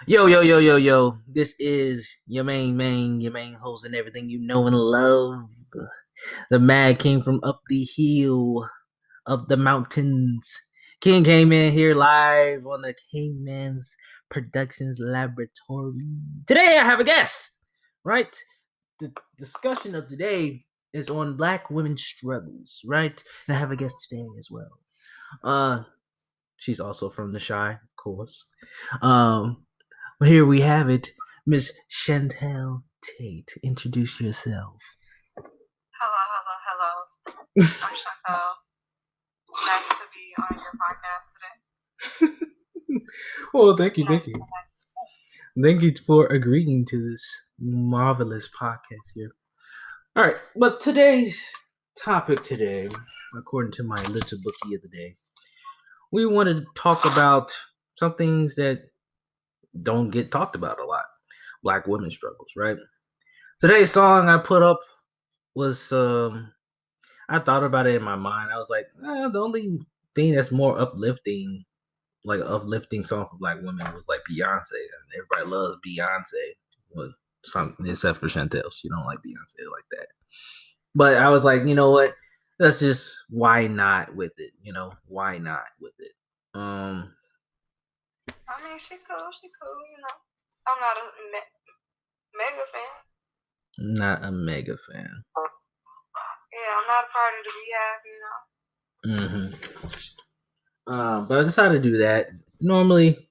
Yo, yo, yo, yo, yo. This is your main host and everything you know and love. The Mad King from up the hill, up the mountains. King came in here live on the Kman's Productions Laboratory. Today I have a guest, right? The discussion of today is on Black women's struggles, right? And I have a guest today as well. She's also from the Shy, of course. Um, Here we have it, Miss Shantel Tate. Introduce yourself. Hello. I'm Shantel. Nice to be on your podcast today. Well, thank you. Thank you for agreeing to this marvelous podcast here. All right, but today's topic today, according to my little bookie of the day, we wanted to talk about some things that don't get talked about a lot. Black women struggles, right? Today's song I put up was I thought about it in my mind. I was like, the only thing that's more uplifting, like an uplifting song for Black women, was like Beyonce, and everybody loves Beyonce. Well, something except for Chantel, she don't like Beyonce like that. But I was like, you know what? That's just why not with it? Why not with it? I mean, she cool. I'm not a mega fan. Not a mega fan. Yeah, I'm not a part of the Beehive. But I decided to do that. Normally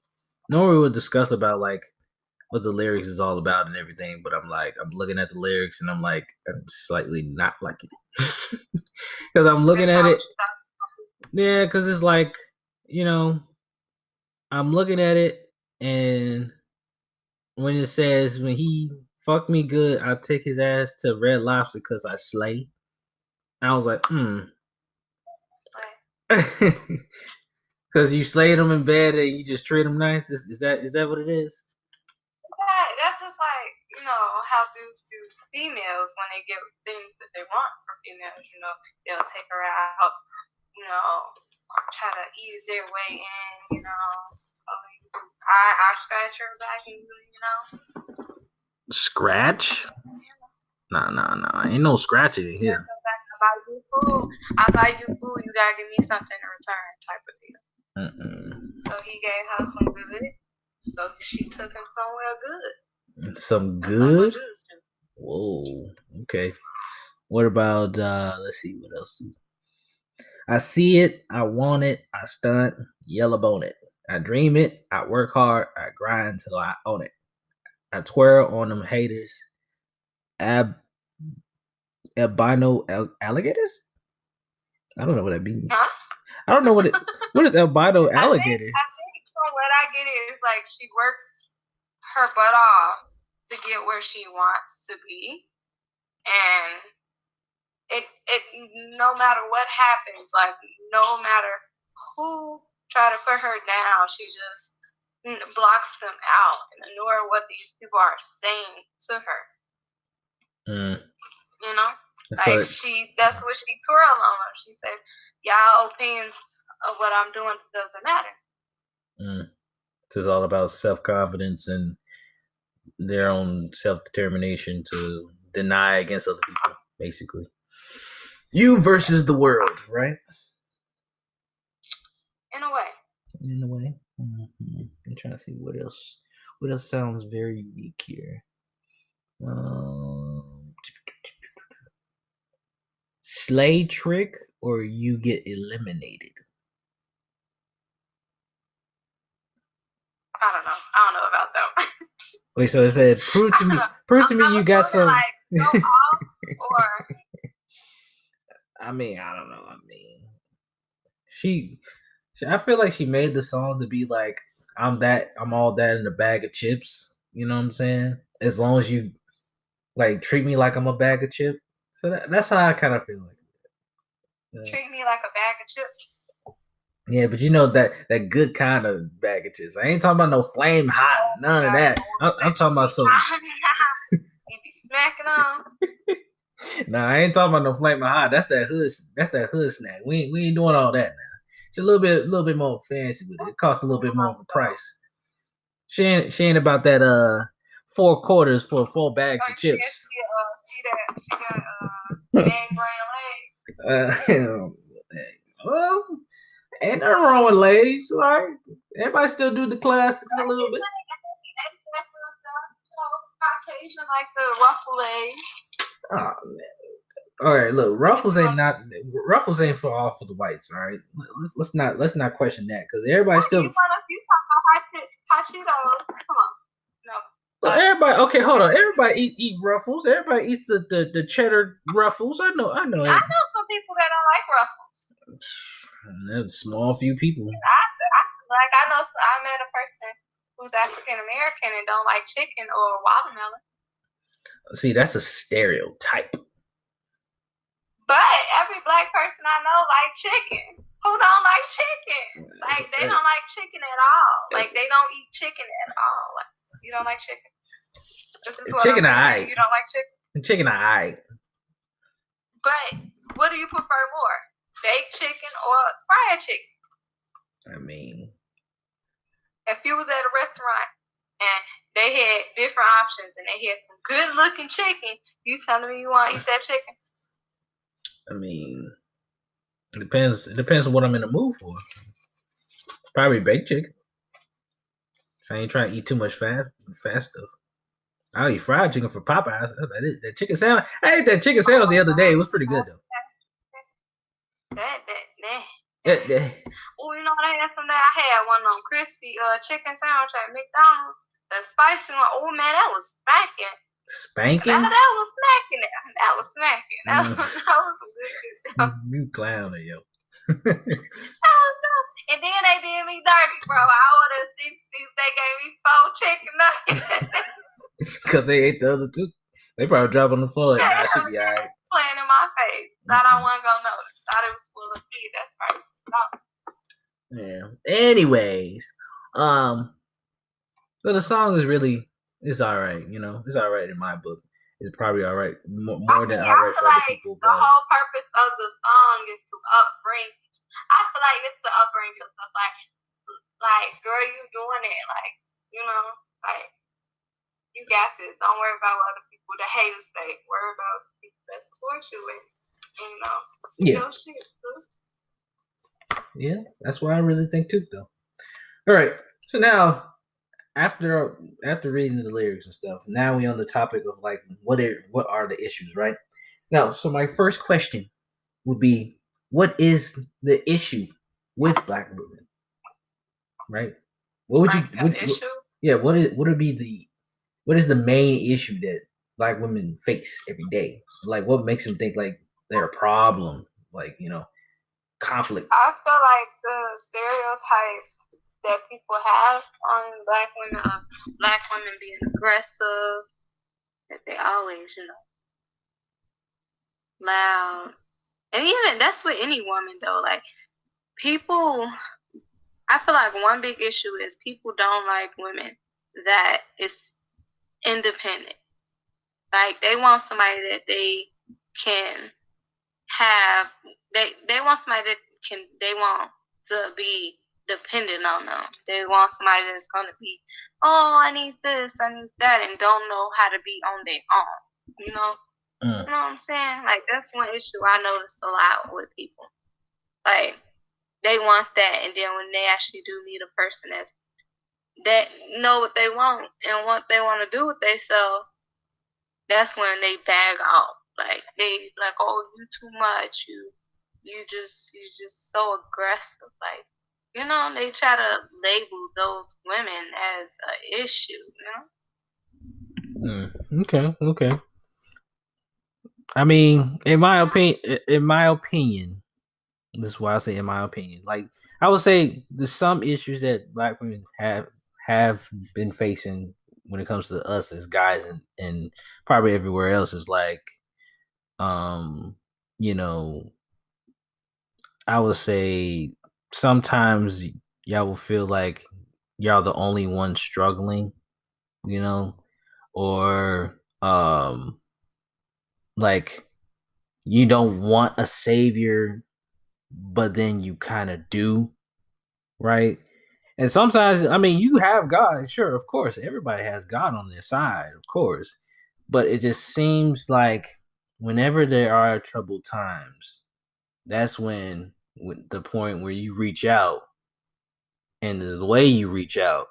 we'll discuss about like what the lyrics is all about and everything, but I'm looking at the lyrics and I'm slightly not liking it. Because I'm looking at it. Yeah, because it's like, I'm looking at it, and when it says, when he fucked me good, I'll take his ass to Red Lobster because I slay. I was like, Because you slayed him in bed and you just treat him nice? Is that what it is? Yeah, that's just like, how dudes do females when they get things that they want from females. They'll take her out, try to ease their way in, I scratch her back and Scratch? Nah. Ain't no scratching in here. I buy you food, you gotta give me something in return, type of deal. So he gave her some good, so she took him somewhere good. Some good? Whoa, okay. What about, let's see, what else? I see it, I want it, I stunt, yellow bone it. I dream it, I work hard, I grind till I own it. I twirl on them haters. Albino alligators? I don't know what that means. Huh? I don't know what is albino alligators? I think from what I get it is like she works her butt off to get where she wants to be, and it no matter what happens, like no matter who try to put her down, she just blocks them out and ignore what these people are saying to her. So that's what she twirled on them. She said, y'all opinions of what I'm doing doesn't matter. It's all about self-confidence and their own self-determination to deny against other people, basically. You versus the world, right? In a way. I'm trying to see what else sounds very unique here. Slay trick or you get eliminated? I don't know about that. Wait, so it said prove to me you got some. Like, go off or I don't know. I feel like she made the song to be like, I'm all that in a bag of chips. You know what I'm saying? As long as you like treat me like I'm a bag of chips. So that's how I kind of feel like. Treat me like a bag of chips. Yeah, but that good kind of bag of chips. I ain't talking about no flame hot, none of that. I'm talking about some. You be smacking on. Nah, I ain't talking about no flaming hot. That's that hood snack. We ain't doing all that now. It's a little bit more fancy with it. It costs a little bit more of a price. She ain't about that 4 quarters for 4 bags of chips. She got bang brand legs. Well, ain't nothing wrong with legs, like everybody still do the classics a little bit. Caucasian like the ruffle legs. Oh man. All right, look, ruffles ain't for all for the whites. All right, let's not question that because everybody still. You talking about hot Cheetos? Come on, no. But everybody, okay, hold on. Everybody eat ruffles. Everybody eats the cheddar ruffles. I know. I know some people that don't like ruffles. There's a small few people. I know. I met a person who's African American and don't like chicken or watermelon. See, that's a stereotype. But every black person I know like chicken. Who don't like chicken? Like they don't like chicken at all. Like they don't eat chicken at all. Like, you don't like chicken? Chicken, alright. You don't like chicken? Chicken, alright. But what do you prefer more, baked chicken or fried chicken? I mean, if you was at a restaurant and they had different options and they had some good-looking chicken, you telling me you want to eat that chicken? I mean, it depends. It depends on what I'm in the mood for. Probably baked chicken. I ain't trying to eat too much fast stuff. I'll eat fried chicken for Popeyes. That chicken sandwich. I ate that chicken sandwich the other day. It was pretty good though. Oh, you know what I had someday? I had one of them crispy chicken sandwich at McDonald's. The spicy one. Oh man, that was smacking. Spanking? That was smacking. That was smacking. That was good. You clown, yo. And then they did me dirty, bro. I ordered 6 pieces. They gave me 4 chicken nuggets. Because they ate the other 2. They probably dropped on the floor. Like, nah, she be alright. Playing in my face. Thought I wasn't gonna notice. Thought it was full of feed. That's right. No. Yeah. Anyways, but the song is really, it's alright. You know, it's alright in my book. It's probably alright, more than alright for other people. The whole purpose of the song is to upbring. I feel like it's the upbringing stuff. Like, girl, you doing it. Like, you know, like, you got this. Don't worry about what other people, the haters say. Worry about people that support you and you know, your shit, too. Yeah, that's what I really think too, though. All right, so now after reading the lyrics and stuff, now we on the topic of like what are the issues, right? Now, so my first question would be, what is the issue with Black women? Right? What would what is the main issue that Black women face every day? Like, what makes them think like they're a problem? Like, you know, conflict. I feel like the stereotype that people have on Black women being aggressive, that they always, you know, loud. And even that's with any woman though. Like, people, I feel like one big issue is people don't like women that is independent. Like, they want somebody that they can have. They want somebody that they want to be dependent on them. They want somebody that's gonna be, oh, I need this, I need that, and don't know how to be on their own. You know, you know what I'm saying? Like, that's one issue I notice a lot with people. Like, they want that, and then when they actually do need a person that know what they want and what they want to do with themselves, that's when they bag off. Like, they like, oh, you too much. You just so aggressive. Like, you know, they try to label those women as an issue. You know. Okay. I mean, in my opinion, this is why I say in my opinion. Like, I would say there's some issues that Black women have been facing when it comes to us as guys and probably everywhere else is like, you know, I would say sometimes y'all will feel like y'all the only one struggling, you know, or like you don't want a savior, but then you kind of do, right? And sometimes, I mean, you have God, sure, of course, everybody has God on their side, of course, but it just seems like whenever there are troubled times, that's when the point where you reach out, and the way you reach out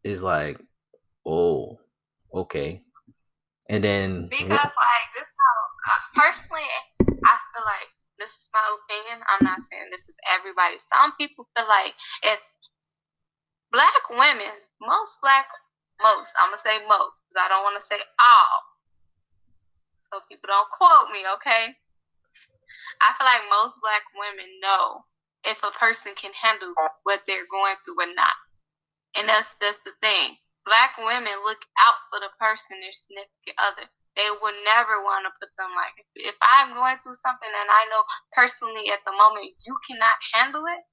is like, oh, okay, and then Because like this how personally I feel like this is my opinion. I'm not saying this is everybody. Some people feel like if black women, most, I'm gonna say most, because I don't want to say all, so people don't quote me, okay? I feel like most black women know if a person can handle what they're going through or not. And that's the thing. Black women look out for the person, their significant other. They would never want to put them like, if I'm going through something and I know personally at the moment you cannot handle it,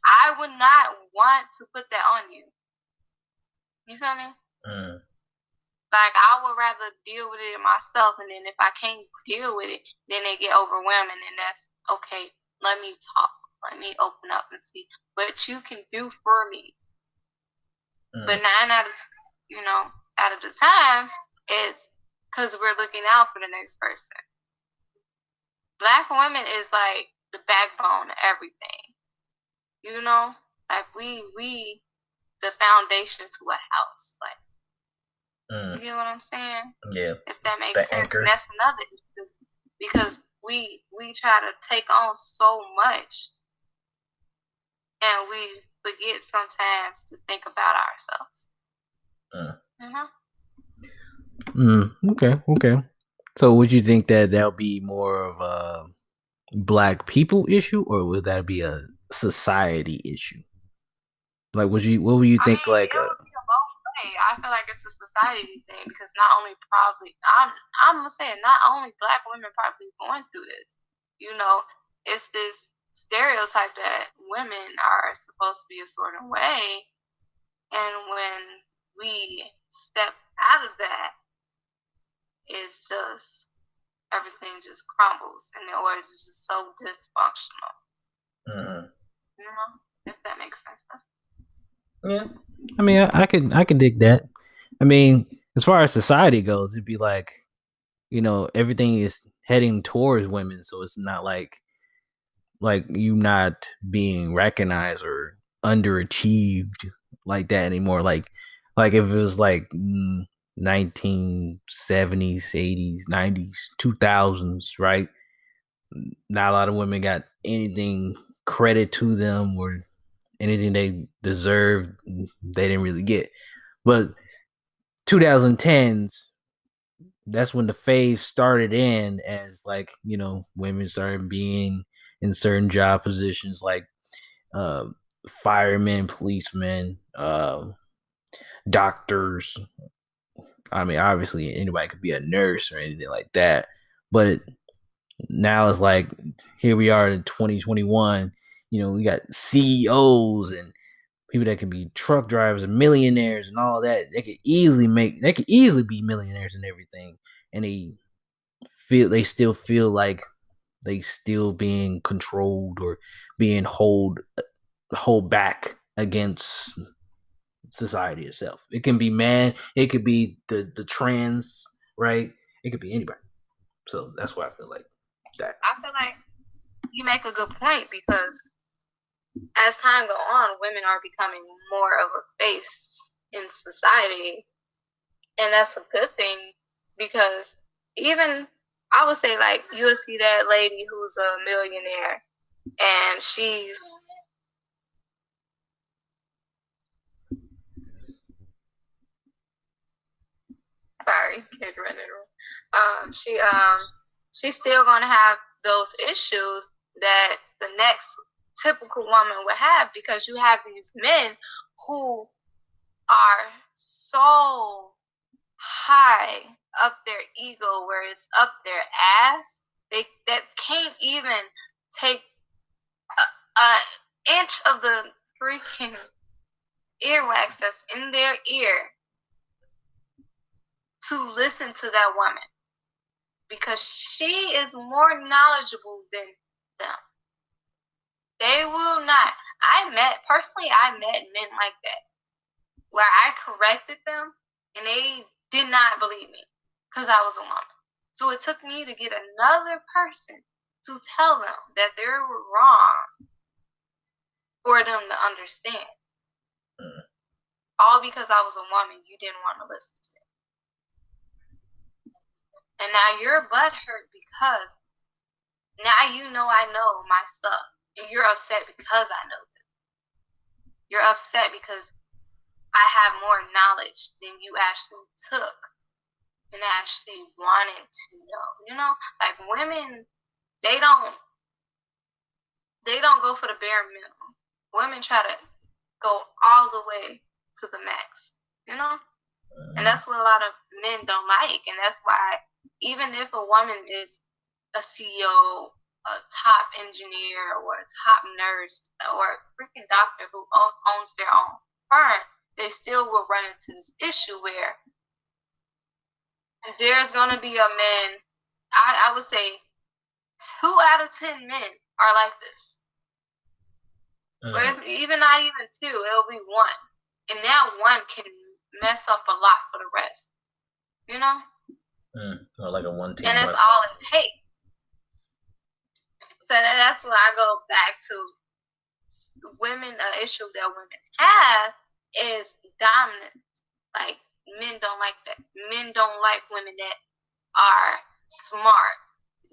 I would not want to put that on you. You feel me? Like, I would rather deal with it myself, and then if I can't deal with it, then they get overwhelming, and that's okay. Let me talk. Let me open up and see what you can do for me. But 9 out of the times, it's because we're looking out for the next person. Black women is like the backbone of everything. You know, like we the foundation to a house. Like, you get what I'm saying? Yeah. If that makes sense. Anchor. And that's another issue because we try to take on so much, and we forget sometimes to think about ourselves. Okay. So would you think that that'll be more of a black people issue, or would that be a society issue? Like, what would you think? It would be a both way. I feel like it's a society thing because not only I'm gonna say it, not only black women probably going through this. You know, it's this stereotype that women are supposed to be a certain way, and when we step out of that, it's just everything just crumbles, and or it's just so dysfunctional. You know, if that makes sense. Yeah, I mean, I can dig that. I mean, as far as society goes, it'd be like, everything is heading towards women, so it's not like you not being recognized or underachieved like that anymore. Like if it was like 1970s, 80s, 90s, 2000s, right? Not a lot of women got anything credit to them or anything they deserved. They didn't really get. But 2010s, that's when the phase started in, as like, women started being in certain job positions like firemen, policemen, doctors. I mean, obviously anybody could be a nurse or anything like that, but now it's like, here we are in 2021. We got CEOs and people that can be truck drivers and millionaires and all that. They could easily be millionaires and everything, and they still feel like they still being controlled or being hold back against society itself. It can be man, it could be the trans, right? It could be anybody. So that's why I feel like that. I feel like you make a good point because as time goes on, women are becoming more of a face in society, and that's a good thing because even I would say, like, you'll see that lady who's a millionaire and she's sorry, kid running. She's still gonna have those issues that the next typical woman would have because you have these men who are so high up their ego where it's up their ass. That can't even take a inch of the freaking earwax that's in their ear to listen to that woman because she is more knowledgeable than them. They will not. I met men like that, where I corrected them and they did not believe me because I was a woman. So it took me to get another person to tell them that they were wrong for them to understand. All because I was a woman, you didn't want to listen to me. And now you're butthurt because now you know I know my stuff. And you're upset because I know this. You're upset because I have more knowledge than you actually took and actually wanted to know. You know, like women, they don't go for the bare minimum. Women try to go all the way to the max, you know? And that's what a lot of men don't like. And that's why even if a woman is a CEO, a top engineer, or a top nurse, or a freaking doctor who owns their own firm, they still will run into this issue where there's going to be a man, I would say 2 out of 10 men are like this. Or even not even 2, it'll be 1. And that 1 can mess up a lot for the rest. You know? Or like a one-team. And that's all it takes. So that's why I go back to women. An issue that women have is dominance. Like, men don't like that. Men don't like women that are smart,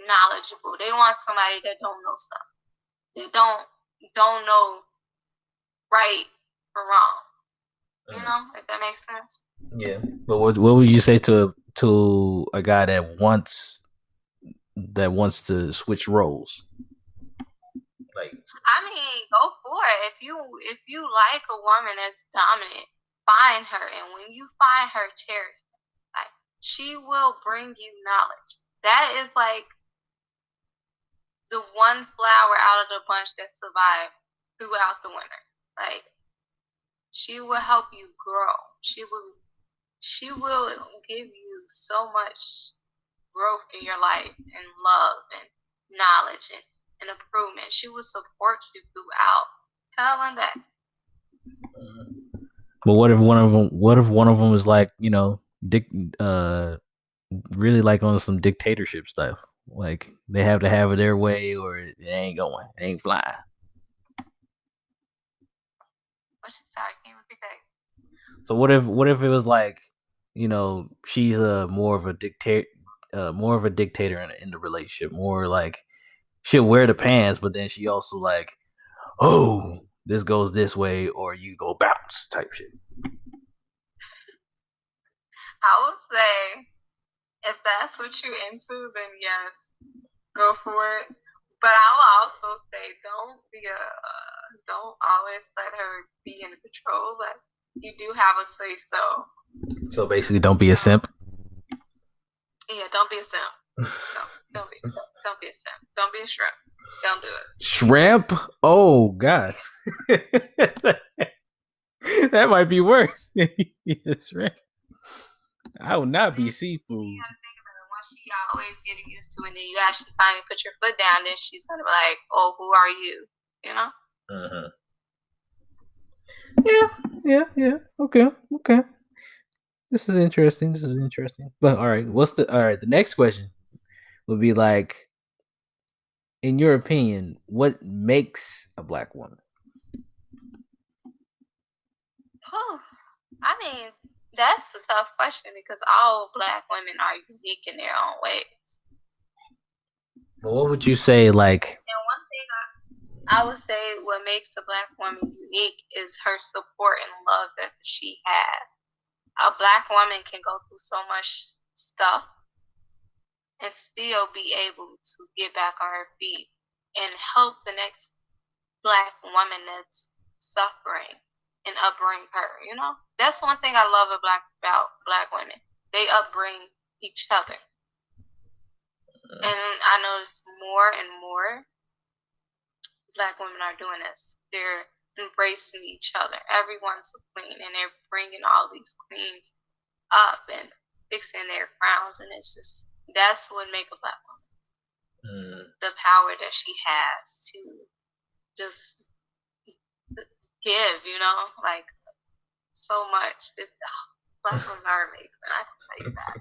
knowledgeable. They want somebody that don't know stuff. They don't know right or wrong. You know, if that makes sense. Yeah, but what would you say to a guy that wants to switch roles? Like, I mean, go for it. If you like a woman that's dominant, find her, and when you find her, cherish her. Like, she will bring you knowledge. That is like the one flower out of the bunch that survived throughout the winter. Like, she will help you grow. She will give you so much growth in your life and love and knowledge and improvement. She will support you throughout hell and back. But what if one of them is like, you know, really like on some dictatorship stuff? Like, they have to have it their way or it ain't going. It ain't flying. Sorry, can you repeat that? So what if it was like, you know, she's more of a dictator in the relationship, more like she'll wear the pants, but then she also like, oh, this goes this way or you go bounce type shit. I would say if that's what you're into, then yes, go for it. But I will also say don't always let her be in control. But you do have a say so. So basically, don't be a simp. Yeah, don't be a simp. No, don't be a simp. Don't be a shrimp. Don't do it. Shrimp? Oh God, that might be worse. Shrimp. I will not be seafood. You gotta think about it. Once she always getting used to it, and then you actually finally put your foot down, then she's gonna be like, "Oh, who are you?" You know. Yeah. Okay. This is interesting. But all right, the next question would be like, in your opinion, what makes a black woman? Oh, I mean, that's a tough question because all black women are unique in their own ways. But what would you say, like? And one thing I would say what makes a black woman unique is her support and love that she has. A black woman can go through so much stuff and still be able to get back on her feet and help the next black woman that's suffering and upbring her. You know, that's one thing I love about black women. They upbring each other, and I notice more and more black women are doing this. They're embracing each other. Everyone's a queen, and they're bringing all these queens up and fixing their crowns, and that's what makes a black woman. The power that she has to just give, you know, like so much. Black women are amazing. I can tell you that.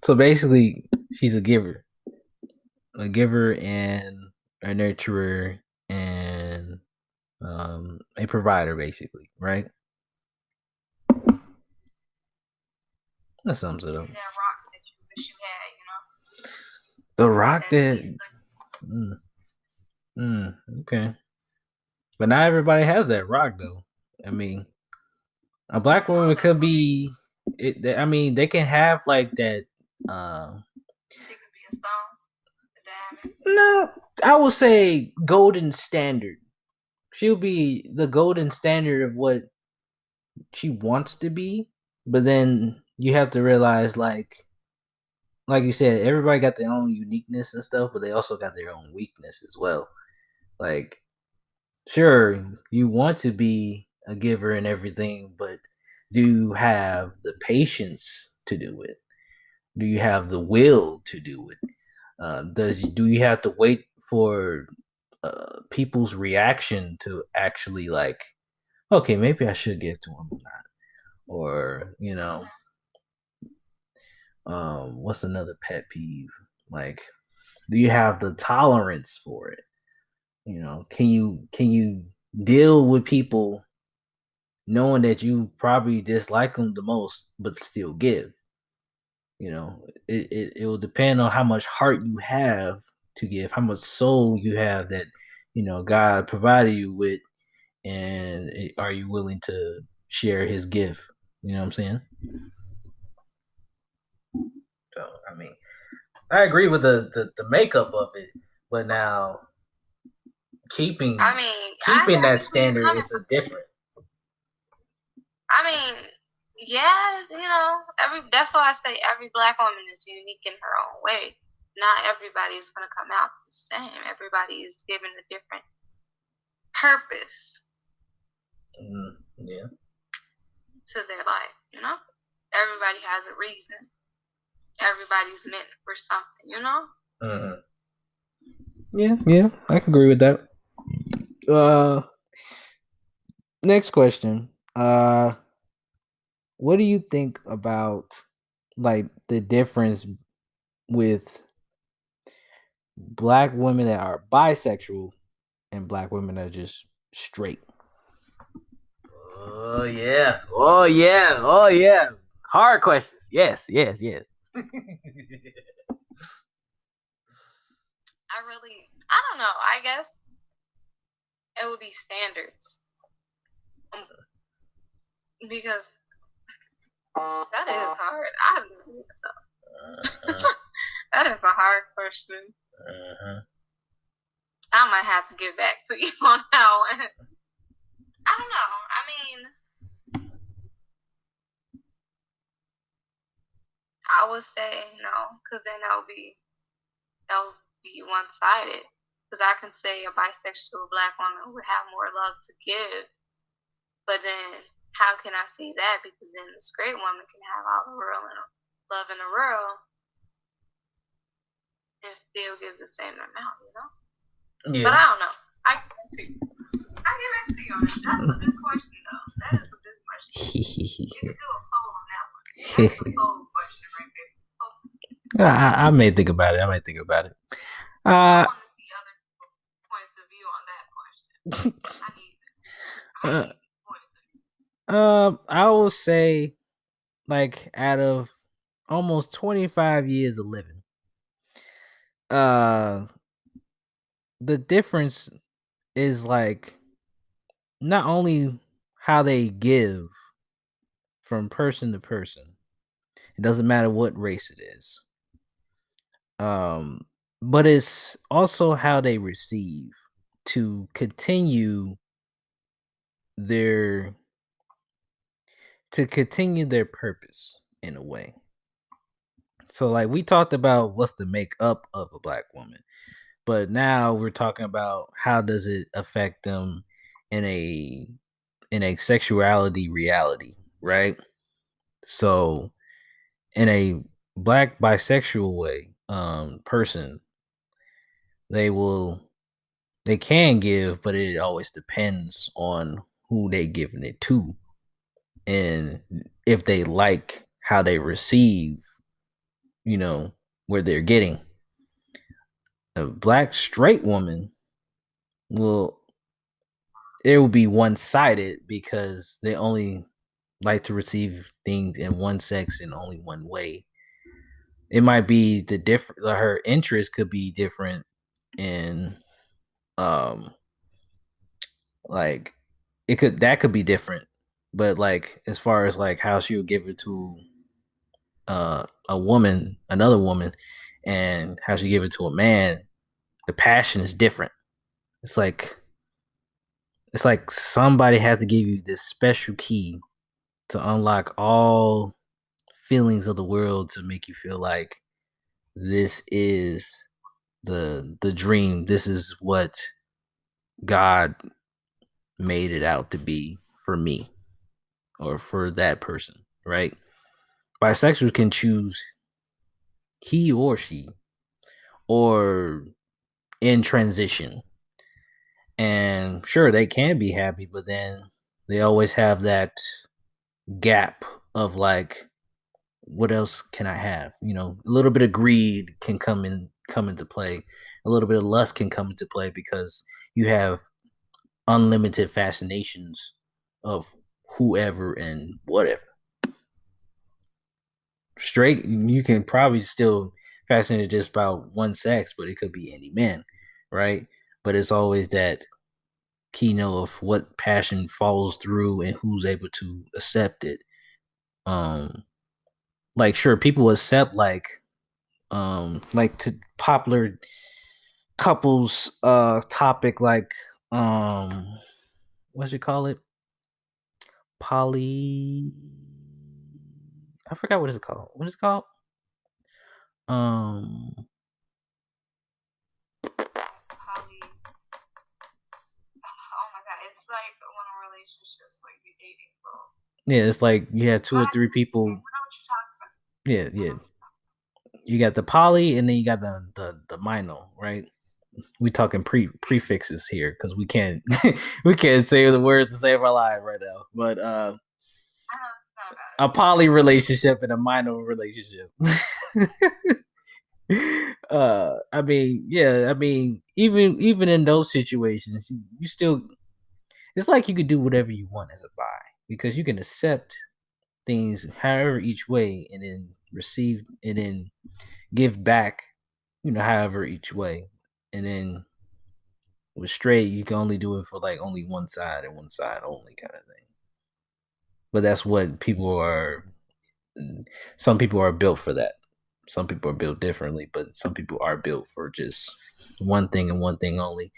So basically, she's a giver and a nurturer and a provider, basically, right? That sums it up. That rock that you wish you had, you know. The rock that. Piece Okay. But not everybody has that rock, though. I mean, a black woman could be. I mean, they can have like that. She could be a stone, a diamond. No, I would say golden standard. She'll be the golden standard of what she wants to be, but then you have to realize, like you said, everybody got their own uniqueness and stuff, but they also got their own weakness as well. Like, sure, you want to be a giver and everything, but do you have the patience to do it? Do you have the will to do it? Do you have to wait for people's reaction to actually like, okay, maybe I should give to him or not, or what's another pet peeve? Like, do you have the tolerance for it? Can you deal with people knowing that you probably dislike them the most, but still give? It will depend on how much heart you have to give, how much soul you have that God provided you with, and are you willing to share His gift? You know what I'm saying? So, I mean, I agree with the makeup of it, but now keeping that standard is a different. I mean, yeah, that's why I say every black woman is unique in her own way. Not everybody is going to come out the same. Everybody is given a different purpose. Yeah. To their life, everybody has a reason. Everybody's meant for something, Yeah, I can agree with that. Next question. What do you think about like the difference with black women that are bisexual and black women that are just straight? Oh yeah. Hard questions. Yes. I don't know. I guess it would be standards. Because that is hard. I don't know. That is a hard question. I might have to get back to you on that one. I don't know. I mean, I would say no, because then that would be one-sided. Because I can say a bisexual black woman would have more love to give, but then how can I see that? Because then this straight woman can have all the love in the world and still give the same amount, Yeah. But I don't know. I get back to you on it. That's a good question, though. That is a good question. You can do a poll on that one. That's a poll question right there. I may think about it. I want to see other points of view on that question. I need points of view. I will say, like, out of almost 25 years of living, the difference is like not only how they give from person to person. It doesn't matter what race it is. But it's also how they receive to continue their purpose in a way. So like we talked about what's the makeup of a black woman, but now we're talking about how does it affect them in a sexuality reality, right? So in a black bisexual way, person, they will they can give, but it always depends on who they giving it to, and if they like how they receive, where they're getting. A black straight woman will it will be one sided because they only like to receive things in one sex in only one way. It might be the different her interest could be different in um like that could be different. But like as far as like how she would give it to another woman, and how she give it to a man, the passion is different. It's like somebody has to give you this special key to unlock all feelings of the world to make you feel like this is the dream. This is what God made it out to be for me or for that person, right? Bisexuals can choose he or she or in transition. And sure, they can be happy, but then they always have that gap of like, what else can I have? A little bit of greed can come into play. A little bit of lust can come into play because you have unlimited fascinations of whoever and whatever. Straight, you can probably still fascinate just about one sex, but it could be any man, right? But it's always that keynote of what passion falls through and who's able to accept it. Like sure, people accept like to popular couples topic like what you call it? Poly I forgot what it's called. What is it called? Um Poly. Oh my god, it's like one of relationships where you're dating both. yeah, it's like you have two or three people. I know what you're talking about. Yeah. You got the poly and then you got the minor, right? We talking prefixes here because we can't we can't say the words to save our life right now. But a poly relationship and a minor relationship. I mean, yeah, I mean, even in those situations, you still it's like you could do whatever you want as a bi because you can accept things however each way and then receive and then give back, however each way. And then with straight, you can only do it for like only one side and one side only kind of thing. But that's what people are. Some people are built for that. Some people are built differently, but some people are built for just one thing and one thing only.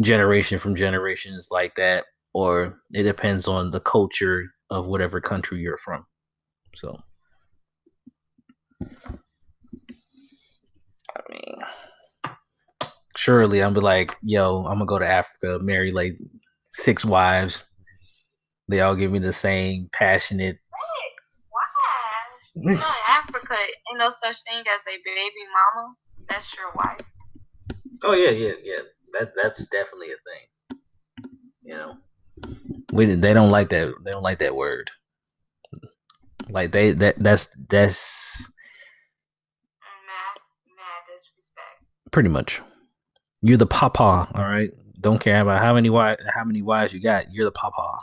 Generation from generation is like that, or it depends on the culture of whatever country you're from. So, I mean, surely I'm be like, yo, I'm gonna go to Africa, marry like 6 wives. They all give me the same passionate. Wives? You know, in Africa, ain't no such thing as a baby mama. That's your wife. Oh yeah. That's definitely a thing. They don't like that. They don't like that word. Like that's mad disrespect. Pretty much. You're the papa, all right? Don't care about how many wives you got. You're the papa.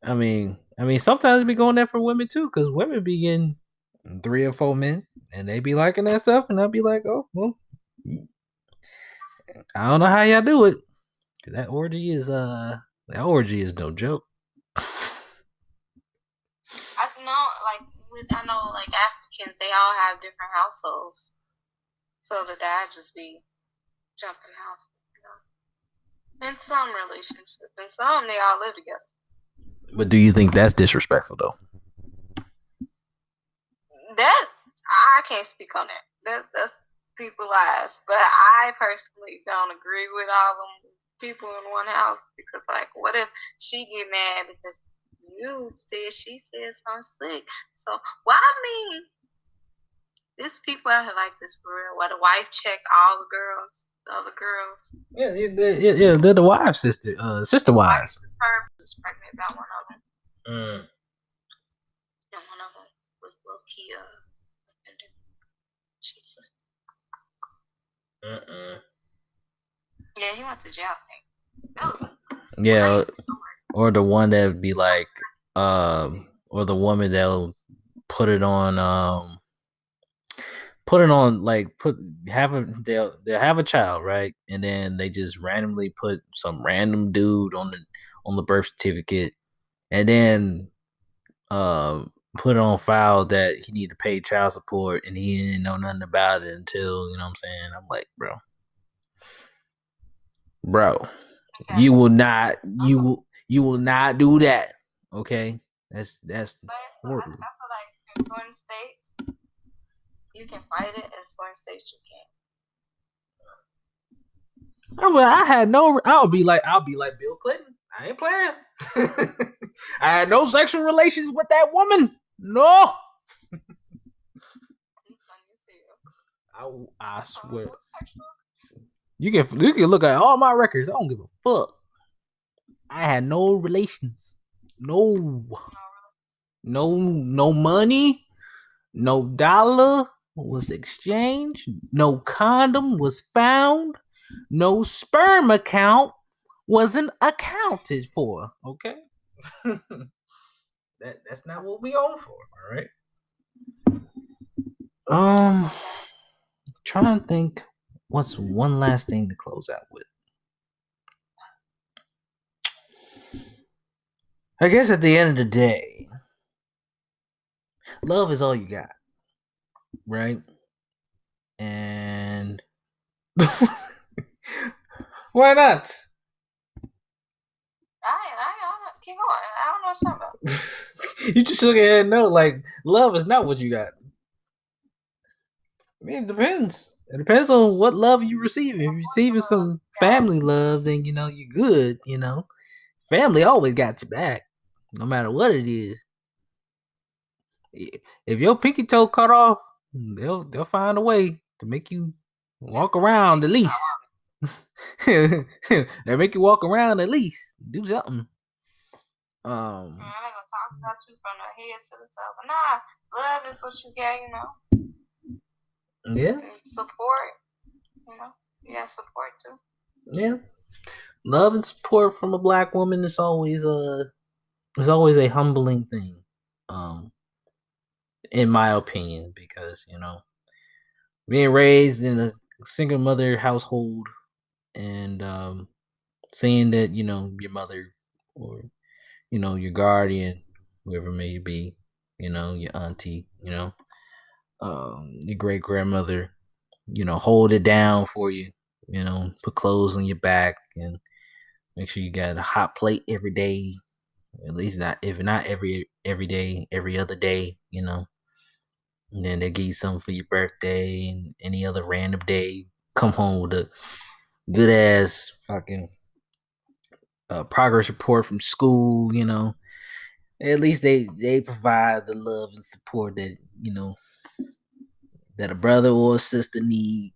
I mean, sometimes we going there for women too, because women be getting 3 or 4 men, and they be liking that stuff, and I'll be like, oh well, I don't know how y'all do it. That orgy is no joke. I know like Africans, they all have different households, so the dad just be jumping houses. In some relationships, in some they all live together. But do you think that's disrespectful though? That I can't speak on that. That's people's lives, but I personally don't agree with all them people in one house because, like, what if she get mad because she said something slick? So, well, I mean, There's people out here like this for real. Where the wife check all the girls, the other girls. Yeah, they're the wives, sister wives. Her was pregnant about one of them. Mm. And one of them was low-key Yeah, he went to jail, I think. That was a crazy story. Or the one that would be like, or the woman that'll put it on, they'll have a child, right? And then they just randomly put some random dude on the birth certificate, and then put on file that he need to pay child support, and he didn't know nothing about it until, you know what I'm saying? I'm like, bro, okay. you will not do that. Okay, that's horrible. I feel like in certain states you can fight it, in certain states you can't. I'll be like Bill Clinton. I ain't playing. I had no sexual relations with that woman. No. I swear. You can look at all my records. I don't give a fuck. I had no relations. No money. No dollar was exchanged. No condom was found. No sperm account wasn't accounted for. Okay. That's not what we own for. All right. Trying to think what's one last thing to close out with. I guess at the end of the day, love is all you got, right? And why not? Keep going. I don't know what you're talking about. You just shook your head no, like love is not what you got. I mean, it depends. It depends on what love you receive. If you're receiving some family love, then you're good. Family always got your back, no matter what it is. If your pinky toe cut off, they'll find a way to make you walk around at least. They make you walk around at least. Do something. I'm not gonna talk about you from the head to the toe, but nah, love is what you get, Yeah. And support, you got support too. Yeah. Love and support from a Black woman is always a humbling thing. In my opinion, because being raised in a single mother household and seeing that your mother or your guardian, whoever it may be, your auntie, your great grandmother, hold it down for you, put clothes on your back and make sure you got a hot plate every day, at least if not every day, every other day, and then they give you something for your birthday and any other random day. Come home with a good ass fucking progress report from school. At least they provide the love and support that that a brother or a sister need.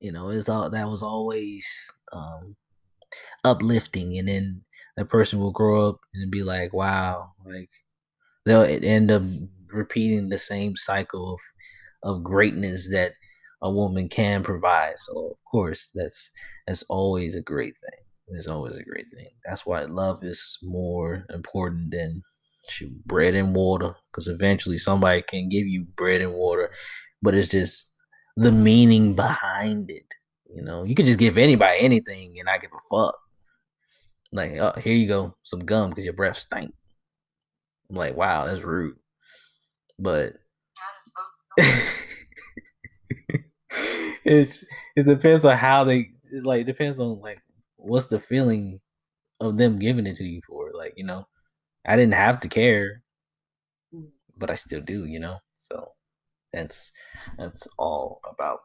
That was always uplifting, and then that person will grow up and be like, wow, like they'll end up repeating the same cycle of greatness that a woman can provide. So of course that's always a great thing. It's always a great thing. That's why love is more important than bread and water, because eventually somebody can give you bread and water, but it's just the meaning behind it. You can just give anybody anything and not give a fuck. Like, oh, here you go, some gum because your breath stank. I'm like, wow, that's rude. But it depends on how it depends on like what's the feeling of them giving it to you for. Like, I didn't have to care, but I still do, so that's all about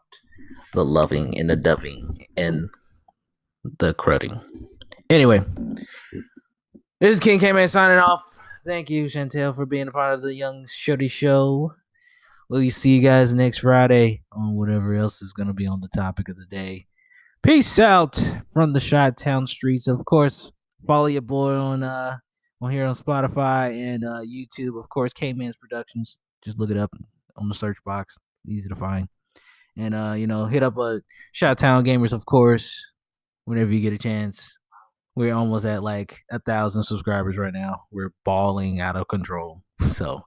the loving and the doving and the crudding. Anyway, this is Kman signing off. Thank you, Shantel, for being a part of the Young Shorty Show. we'll see you guys next Friday on whatever else is going to be on the topic of the day. Peace out from the Chi-Town streets. Of course, follow your boy on here on Spotify and YouTube. Of course, Kman's Productions. Just look it up on the search box. It's easy to find. And hit up Chi-Town Gamers, of course, whenever you get a chance. We're almost at like 1,000 subscribers right now. We're balling out of control. So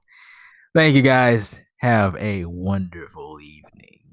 thank you guys. Have a wonderful evening.